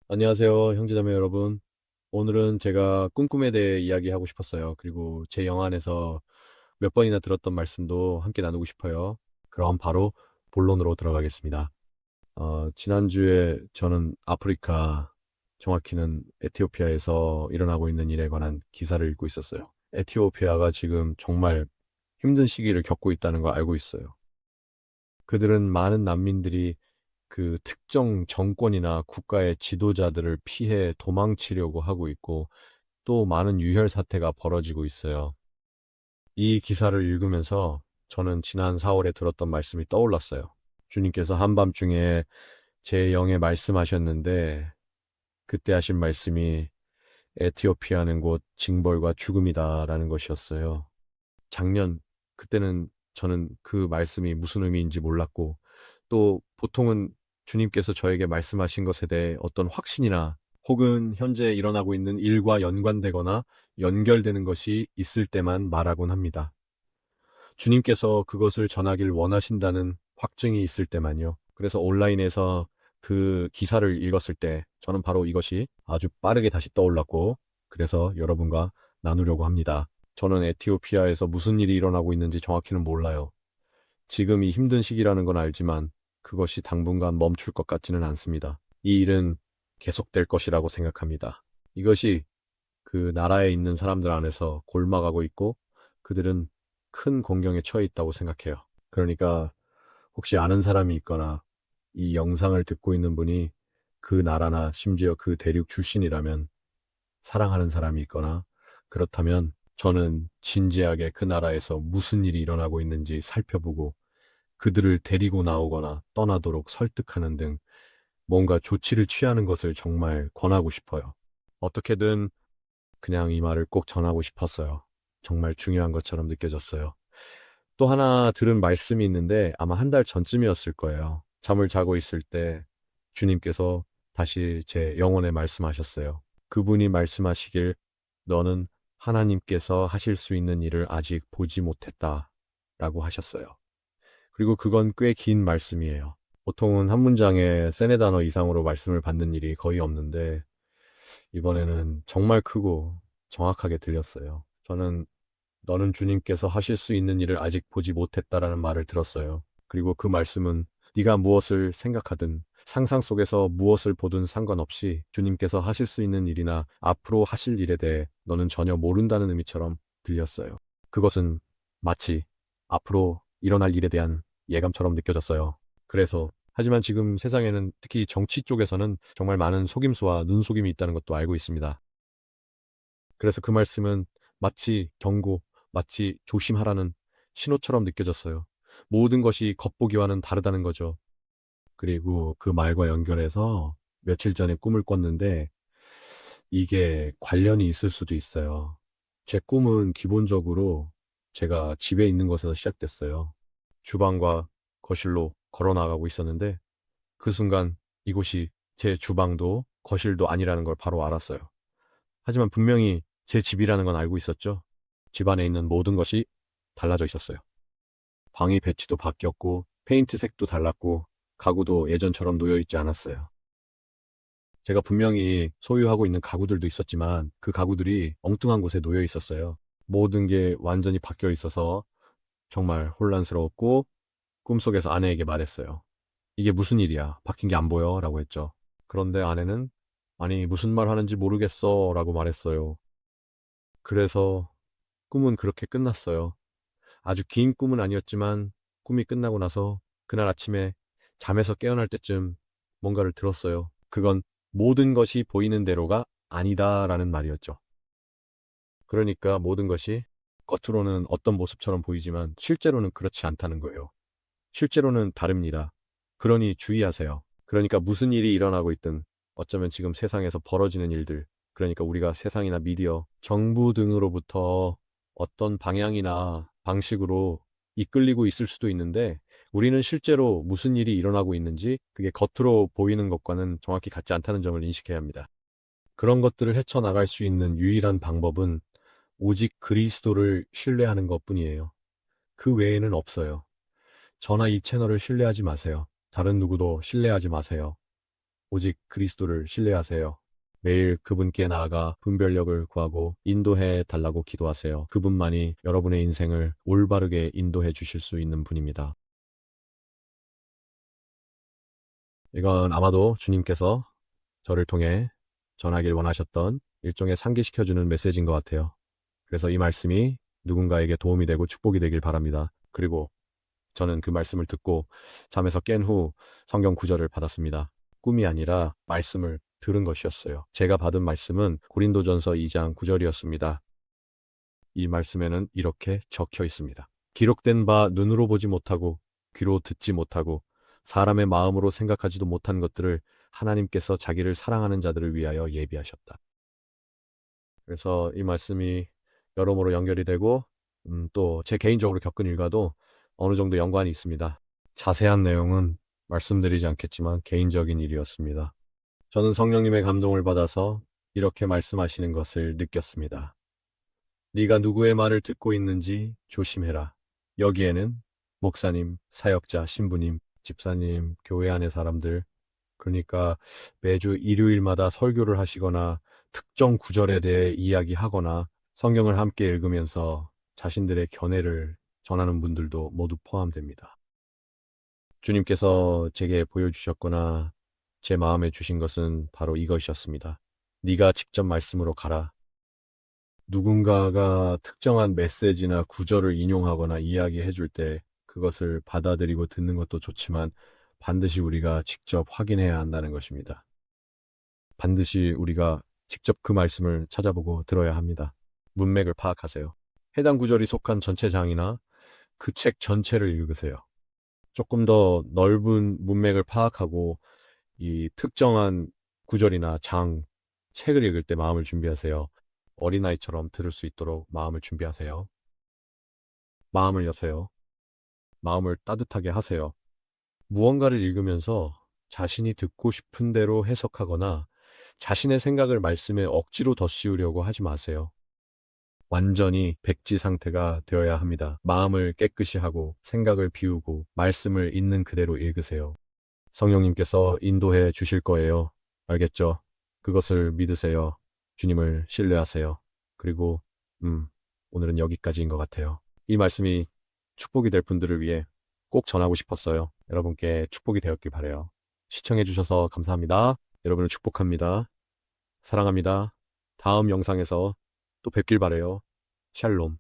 안녕하세요, 형제자매 여러분. 오늘은 제가 꿈꿈에 대해 이야기하고 싶었어요. 그리고 제 영안에서 몇 번이나 들었던 말씀도 함께 나누고 싶어요. 그럼 바로 본론으로 들어가겠습니다. 지난주에 저는 아프리카, 정확히는 에티오피아에서 일어나고 있는 일에 관한 기사를 읽고 있었어요. 에티오피아가 지금 정말 힘든 시기를 겪고 있다는 걸 알고 있어요. 그들은 많은 난민들이 그 특정 정권이나 국가의 지도자들을 피해 도망치려고 하고 있고 또 많은 유혈 사태가 벌어지고 있어요. 이 기사를 읽으면서 저는 지난 4월에 들었던 말씀이 떠올랐어요. 주님께서 한밤중에 제 영에 말씀하셨는데 그때 하신 말씀이 에티오피아는 곧 징벌과 죽음이다라는 것이었어요. 작년 그때는 저는 그 말씀이 무슨 의미인지 몰랐고 또 보통은 주님께서 저에게 말씀하신 것에 대해 어떤 확신이나 혹은 현재 일어나고 있는 일과 연관되거나 연결되는 것이 있을 때만 말하곤 합니다. 주님께서 그것을 전하길 원하신다는 확증이 있을 때만요. 그래서 온라인에서 그 기사를 읽었을 때 저는 바로 이것이 아주 빠르게 다시 떠올랐고 그래서 여러분과 나누려고 합니다. 저는 에티오피아에서 무슨 일이 일어나고 있는지 정확히는 몰라요. 지금 이 힘든 시기라는 건 알지만 그것이 당분간 멈출 것 같지는 않습니다. 이 일은 계속될 것이라고 생각합니다. 이것이 그 나라에 있는 사람들 안에서 골마가고 있고 그들은 큰 공경에 처해 있다고 생각해요. 그러니까 혹시 아는 사람이 있거나 이 영상을 듣고 있는 분이 그 나라나 심지어 그 대륙 출신이라면 사랑하는 사람이 있거나 그렇다면 저는 진지하게 그 나라에서 무슨 일이 일어나고 있는지 살펴보고 그들을 데리고 나오거나 떠나도록 설득하는 등 뭔가 조치를 취하는 것을 정말 권하고 싶어요. 어떻게든 그냥 이 말을 꼭 전하고 싶었어요. 정말 중요한 것처럼 느껴졌어요. 또 하나 들은 말씀이 있는데 아마 한 달 전쯤이었을 거예요. 잠을 자고 있을 때 주님께서 다시 제 영혼에 말씀하셨어요. 그분이 말씀하시길 너는 하나님께서 하실 수 있는 일을 아직 보지 못했다 라고 하셨어요. 그리고 그건 꽤 긴 말씀이에요. 보통은 한 문장에 세네 단어 이상으로 말씀을 받는 일이 거의 없는데 이번에는 정말 크고 정확하게 들렸어요. 저는 너는 주님께서 하실 수 있는 일을 아직 보지 못했다라는 말을 들었어요. 그리고 그 말씀은 네가 무엇을 생각하든 상상 속에서 무엇을 보든 상관없이 주님께서 하실 수 있는 일이나 앞으로 하실 일에 대해 너는 전혀 모른다는 의미처럼 들렸어요. 그것은 마치 앞으로 일어날 일에 대한 예감처럼 느껴졌어요. 그래서 하지만 지금 세상에는 특히 정치 쪽에서는 정말 많은 속임수와 눈속임이 있다는 것도 알고 있습니다. 그래서 그 말씀은 마치 경고, 마치 조심하라는 신호처럼 느껴졌어요. 모든 것이 겉보기와는 다르다는 거죠. 그리고 그 말과 연결해서 며칠 전에 꿈을 꿨는데 이게 관련이 있을 수도 있어요. 제 꿈은 기본적으로 제가 집에 있는 곳에서 시작됐어요. 주방과 거실로 걸어 나가고 있었는데 그 순간 이곳이 제 주방도 거실도 아니라는 걸 바로 알았어요. 하지만 분명히 제 집이라는 건 알고 있었죠. 집 안에 있는 모든 것이 달라져 있었어요. 방이 배치도 바뀌었고, 페인트 색도 달랐고, 가구도 예전처럼 놓여 있지 않았어요. 제가 분명히 소유하고 있는 가구들도 있었지만, 그 가구들이 엉뚱한 곳에 놓여 있었어요. 모든 게 완전히 바뀌어 있어서 정말 혼란스러웠고, 꿈속에서 아내에게 말했어요. 이게 무슨 일이야? 바뀐 게 안 보여? 라고 했죠. 그런데 아내는, 아니, 무슨 말 하는지 모르겠어. 라고 말했어요. 그래서 꿈은 그렇게 끝났어요. 아주 긴 꿈은 아니었지만 꿈이 끝나고 나서 그날 아침에 잠에서 깨어날 때쯤 뭔가를 들었어요. 그건 모든 것이 보이는 대로가 아니다라는 말이었죠. 그러니까 모든 것이 겉으로는 어떤 모습처럼 보이지만 실제로는 그렇지 않다는 거예요. 실제로는 다릅니다. 그러니 주의하세요. 그러니까 무슨 일이 일어나고 있든 어쩌면 지금 세상에서 벌어지는 일들, 그러니까 우리가 세상이나 미디어, 정부 등으로부터 어떤 방향이나 방식으로 이끌리고 있을 수도 있는데 우리는 실제로 무슨 일이 일어나고 있는지 그게 겉으로 보이는 것과는 정확히 같지 않다는 점을 인식해야 합니다. 그런 것들을 헤쳐나갈 수 있는 유일한 방법은 오직 그리스도를 신뢰하는 것뿐이에요. 그 외에는 없어요. 저나 이 채널을 신뢰하지 마세요. 다른 누구도 신뢰하지 마세요. 오직 그리스도를 신뢰하세요. 매일 그분께 나아가 분별력을 구하고 인도해 달라고 기도하세요. 그분만이 여러분의 인생을 올바르게 인도해 주실 수 있는 분입니다. 이건 아마도 주님께서 저를 통해 전하길 원하셨던 일종의 상기시켜주는 메시지인 것 같아요. 그래서 이 말씀이 누군가에게 도움이 되고 축복이 되길 바랍니다. 그리고 저는 그 말씀을 듣고 잠에서 깬 후 성경 구절을 받았습니다. 꿈이 아니라 말씀을 들은 것이었어요. 제가 받은 말씀은 고린도전서 2장 9절이었습니다. 이 말씀에는 이렇게 적혀 있습니다. 기록된 바 눈으로 보지 못하고 귀로 듣지 못하고 사람의 마음으로 생각하지도 못한 것들을 하나님께서 자기를 사랑하는 자들을 위하여 예비하셨다. 그래서 이 말씀이 여러모로 연결이 되고 또 제 개인적으로 겪은 일과도 어느 정도 연관이 있습니다. 자세한 내용은 말씀드리지 않겠지만 개인적인 일이었습니다. 저는 성령님의 감동을 받아서 이렇게 말씀하시는 것을 느꼈습니다. 네가 누구의 말을 듣고 있는지 조심해라. 여기에는 목사님, 사역자, 신부님, 집사님, 교회 안의 사람들, 그러니까 매주 일요일마다 설교를 하시거나 특정 구절에 대해 이야기하거나 성경을 함께 읽으면서 자신들의 견해를 전하는 분들도 모두 포함됩니다. 주님께서 제게 보여주셨거나 제 마음에 주신 것은 바로 이것이었습니다. 네가 직접 말씀으로 가라. 누군가가 특정한 메시지나 구절을 인용하거나 이야기해 줄 때 그것을 받아들이고 듣는 것도 좋지만 반드시 우리가 직접 확인해야 한다는 것입니다. 반드시 우리가 직접 그 말씀을 찾아보고 들어야 합니다. 문맥을 파악하세요. 해당 구절이 속한 전체 장이나 그 책 전체를 읽으세요. 조금 더 넓은 문맥을 파악하고 이 특정한 구절이나 장, 책을 읽을 때 마음을 준비하세요. 어린아이처럼 들을 수 있도록 마음을 준비하세요. 마음을 여세요. 마음을 따뜻하게 하세요. 무언가를 읽으면서 자신이 듣고 싶은 대로 해석하거나 자신의 생각을 말씀에 억지로 덧씌우려고 하지 마세요. 완전히 백지 상태가 되어야 합니다. 마음을 깨끗이 하고 생각을 비우고 말씀을 있는 그대로 읽으세요. 성령님께서 인도해 주실 거예요. 알겠죠? 그것을 믿으세요. 주님을 신뢰하세요. 그리고 오늘은 여기까지인 것 같아요. 이 말씀이 축복이 될 분들을 위해 꼭 전하고 싶었어요. 여러분께 축복이 되었길 바라요. 시청해 주셔서 감사합니다. 여러분을 축복합니다. 사랑합니다. 다음 영상에서 또 뵙길 바라요. 샬롬.